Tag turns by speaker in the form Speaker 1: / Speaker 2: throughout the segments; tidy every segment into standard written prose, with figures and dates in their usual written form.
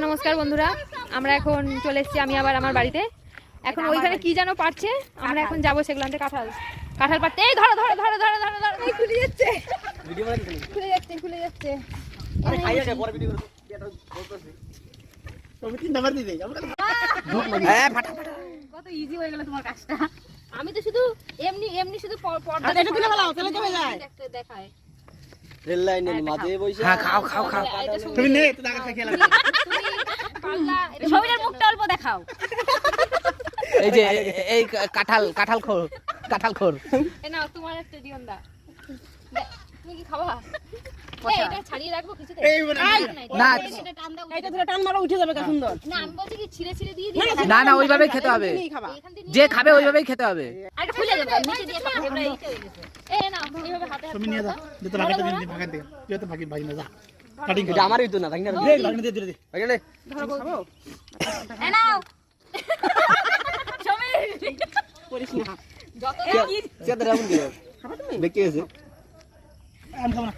Speaker 1: নমস্কার বন্ধুরা, আমরা এখন চলে এসেছি আমি আবার আমার বাড়িতে। এখন ওইখানে কি যেন পারছে, আমরা এখন যাবো সেগুলো আনতে। কাঁঠাল পারতে। এই ধরো ধরো ধরো ধরো ধরো ধরো, এই খুলে যাচ্ছে খুলে যাচ্ছে। কত ইজি হয়ে গেল তোমার কাজটা। আমি তো শুধু এমনি এমনি শুধু পর্দা দেখায়।
Speaker 2: রেল লাইনের মাঝে বসে
Speaker 3: খাও খাও খাও।
Speaker 1: তুমি নে তো দাগা খেলা। পাল্লা ছবিটার মুখটা অল্প দেখাও।
Speaker 3: এই যে এই কাঁঠাল খোর।
Speaker 1: এ নাও তোমার একটা দিওন দা। তুমি কি খাবা? এটা ছাড়িয়ে রাখবো কিছুতে।
Speaker 3: না
Speaker 4: এটা ধরে টান মারো উঠে যাবে কি সুন্দর।
Speaker 1: না আমি বলছি কি ছিঁড়ে দিয়ে দিই।
Speaker 3: না ওইভাবেই খেতে হবে, যে খাবে ওইভাবেই খেতে হবে।
Speaker 1: আরেকটা খুলে যাবে, নিচে দিয়ে খাবো। আমরা এইটা হয়ে গেছে। এই নাও এইভাবে হাতে হাতে
Speaker 5: নিয়ে দাও, যেতে ভাগতে দিন ভাগতে দে, যেতে ভাগি ভাগি না যা কাটিং
Speaker 2: এটা আমারই তো না ভাই না
Speaker 5: দে ভাগি দে দে
Speaker 2: ভাই না
Speaker 1: খাবো। এই নাও সমীর
Speaker 4: করিস না
Speaker 1: যত কি
Speaker 2: চেতে রাখুন দিও দেখতে আছে
Speaker 5: আম খাও না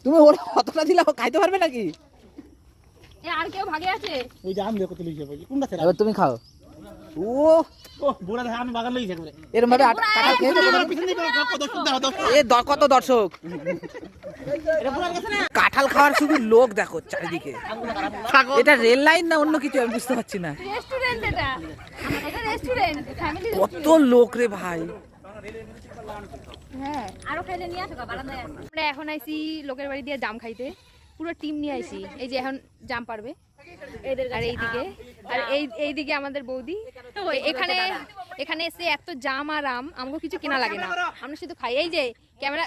Speaker 3: তুমি ওর কতটা দিলা খাইতে পারবে নাকি?
Speaker 1: এ আর কেউ ভাগে আছে?
Speaker 5: ওই যে আম দেখো তুই লিখে ভাই কোনটা ছেড়া
Speaker 3: এবার তুমি খাও। ও
Speaker 5: ও বুড়া দেখে আমি বাগান লই যাবে
Speaker 3: এরকম ভাবে কাঁঠাল খেয়ে
Speaker 5: পিছন দিকে কত সুন্দর দাও
Speaker 3: এ কত দর্শক
Speaker 5: এটা বুড়া গেছে না
Speaker 3: কাঁঠাল খাওয়ার শুধু লোক দেখো চারিদিকে। এটা রেল লাইন না অন্য কিছু আমি বুঝতে পারছি না।
Speaker 1: রেস্টুরেন্ট এটা রেস্টুরেন্ট ফ্যামিলি
Speaker 3: কত লোক রে ভাই।
Speaker 1: হ্যাঁ আরো খাইলে নিয়ে আসো বারান্দায়। আমরা এখন আইছি লোকের বাড়ি দিয়ে জাম খাইতে, পুরো টিম নিয়ে আইছি। এই যে এখন জাম পারবে আর এইদিকে, আর এইদিকে আমাদের বৌদি। এখানে এসে এত জাম আর আম আমাকে কিছু কেনা লাগে না, আমরা শুধু খাই। এই যে ক্যামেরা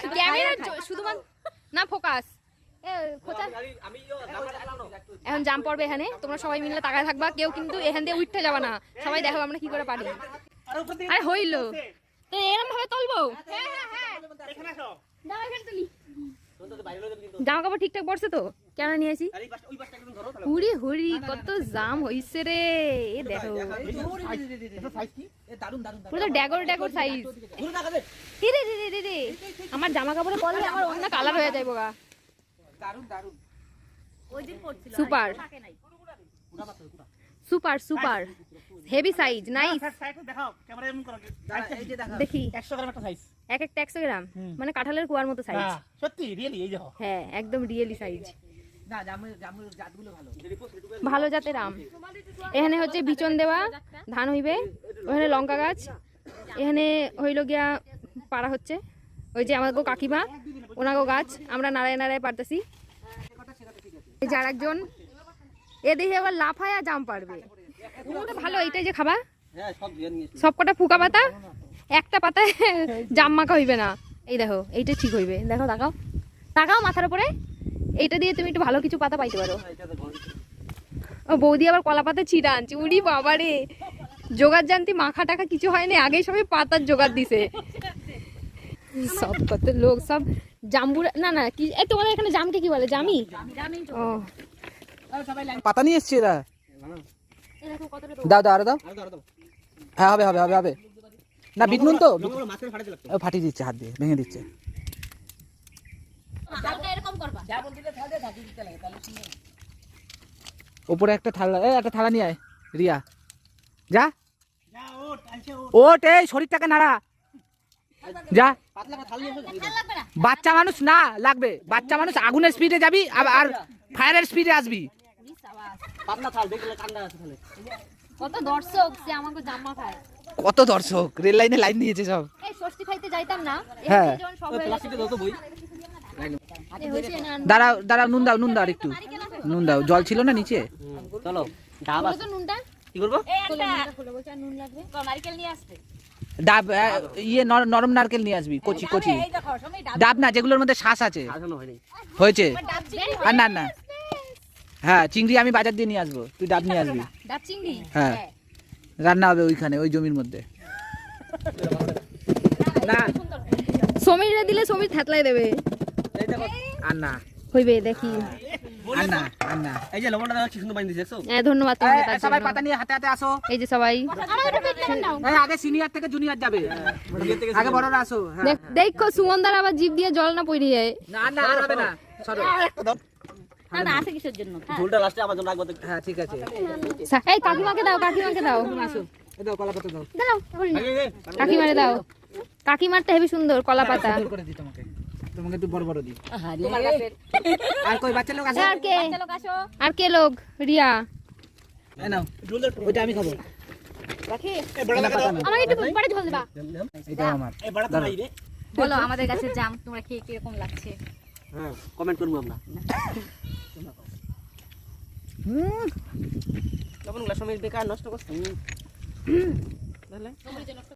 Speaker 1: শুধুমাত্র না ফোকাস। এখন জাম পড়বে এখানে, তোমরা সবাই মিলে তাকায় থাকবা, কেউ কিন্তু এখান দিয়ে উঠতে যাবা না। সবাই দেখো আমরা কি করে পারি। আরে হইলো তো এরকম ভাবে তুলবো। জামা কাপড় ঠিকঠাক পড়ছে তো? কেন নিয়েছি হুড়ি হুড়ি কত জাম হইছে রে। এ দেখো পুরো ড্যাগর সাইজ। আমার জামা কাপড়ে পরলে আমার অন্য কালার হয়ে যাইব গা। Super super super heavy size nice.
Speaker 5: দেখাও ক্যামেরা এমন করো
Speaker 1: দেখি
Speaker 5: 100 গ্রাম একটা সাইজ,
Speaker 1: এক একটা 100 গ্রাম, মানে কাঁঠালের কুয়ার মতো সাইজ।
Speaker 5: হ্যাঁ সত্যি রিয়েলি এই দেখো।
Speaker 1: হ্যাঁ একদম রিয়েলি সাইজ।
Speaker 3: না জামুর জাতগুলো ভালো।
Speaker 1: ভালো জাতের আম। এখানে হচ্ছে বিচন দেওয়া ধান হইবে, ওখানে লঙ্কা গাছ, এখানে হইল গিয়া পাড়া হচ্ছে। ওই যে আমাদের কাকিমা ওনাগো গাছ আমরা নাড়ায় পারতেছি। এই যে আরেকজন এ দেখে আবার লাফায় জাম পারবে। ভালো এইটাই যে খাবা,
Speaker 2: হ্যাঁ সব দিয়ে নিয়েছি
Speaker 1: সব কটা ফুকা পাতা, একটা পাতায় জাম মাখা হইবে না। এই দেখো এইটা ঠিক হইবে। দেখো তাকাও মাথার উপরে, এইটা দিয়ে তুমি একটু ভালো কিছু পাতা পাইতে পারো। ও বৌদি আবার কলা পাতা ছিঁড়া আনছে। উড়ি বাবারে, জোগাড় জানতি মাখা টাকা কিছু হয়নি, আগেই সবাই পাতার জোগাড় দিছে। সব কত লোক সব জাম্বুরা না কি তোমাদের এখানে জামকে কি বলে? জামি। ও
Speaker 3: পাতা নিয়ে এসছি এরা। দাও আরো দাও। হ্যাঁ হবে না বিটনুন তো ফাটিয়ে দিচ্ছে, হাত দিয়ে ভেঙে দিচ্ছে। ওপরে একটা থালা নিয়ে আয় রিয়া, যা ওট, এই শরীরটাকে নাড়া, যা। বাচ্চা মানুষ না লাগবে, বাচ্চা মানুষ আগুনের স্পিডে যাবি আর ফায়ারের স্পিডে আসবি।
Speaker 2: পাতলা থাল দেখলে কান্ডা আছে তাহলে
Speaker 1: কত দর্শক সে আমাকে জামা খায়।
Speaker 3: কত দর্শক রেল লাইনে লাইন দিয়েছে সব।
Speaker 1: এই ষষ্ঠী খাইতে যাইতাম না,
Speaker 3: হ্যাঁ
Speaker 2: প্লাস্টিকে দাও তো বই।
Speaker 3: দাঁড়াও নুন দাও আর একটু নুন দাও। জল ছিল না নিচে?
Speaker 2: চলো ডাব আছে
Speaker 1: নুনটা
Speaker 2: কি করব?
Speaker 1: নুন লাগবে, নারকেল নিয়ে আসতে।
Speaker 3: ডাব ইয়ে নরম নারকেল নিয়ে আসবি, কচি ডাব না যেগুলোর মধ্যে শ্বাস আছে।
Speaker 2: সাজানো হয়নি
Speaker 3: হয়েছে আর না হ্যাঁ চিংড়ি আমি বাজার দিয়ে নিয়ে আসবো, তুই ডাব নিয়ে আসবি।
Speaker 1: ডাব চিংড়ি
Speaker 3: হ্যাঁ রান্না হবে ওইখানে ওই জমির মধ্যে। না
Speaker 1: সমীরে দিলে সমীর থেতলাই দেবে।
Speaker 3: আর না
Speaker 1: হইবে দেখি।
Speaker 3: আর না
Speaker 2: এই যে লবণটা দাও কি সুন্দর বানিয়ে দিয়েছো।
Speaker 1: হ্যাঁ ধন্যবাদ তোমাকে তার
Speaker 3: সবাই
Speaker 1: জন্য।
Speaker 3: পাতা নিয়ে হাতে আসো।
Speaker 1: এই যে সবাই
Speaker 3: আগে সিনিয়র থেকে জুনিয়র যাবে, আগে বড়রা আসো। হ্যাঁ
Speaker 1: দেখো সুমনদার আবার জিভ দিয়ে জল না পড়ে যায়।
Speaker 3: না আর হবে না, সরো।
Speaker 4: না না আসে কিসের জন্য
Speaker 2: ঝোলটা লাস্টে আমার জন্য রাখবো তো।
Speaker 3: হ্যাঁ ঠিক আছে
Speaker 1: এই কাকিমাকে দাও, কাকিমাকে দাও।
Speaker 3: আসো এই দাও কলা পাতা দাও
Speaker 1: দাও কাকিমারে দাও। কাকিমারটা হেবি সুন্দর কলা পাতা।
Speaker 3: সুন্দর করে দিই তোমাকে তোমাকে একটু বড় বড় দিই
Speaker 4: তোমার কাছে
Speaker 3: আর কই বাচ্চা লোক আছে
Speaker 1: আর কে?
Speaker 4: লোক আসো
Speaker 1: আর কে লোক? রিয়া।
Speaker 3: এই নাও ওইটা আমি খাবো
Speaker 4: রাখি
Speaker 3: কলা পাতা নাও
Speaker 1: আমাকে একটু পরে ঝোল দিবা।
Speaker 3: এটা আমার
Speaker 4: বলো আমাদের কাছে জাম তোমরা খেয়ে কিরকম লাগছে
Speaker 2: হ্যাঁ কমেন্ট করবো আমরা
Speaker 3: হুম
Speaker 2: তখন সময় বেকার নষ্ট করছি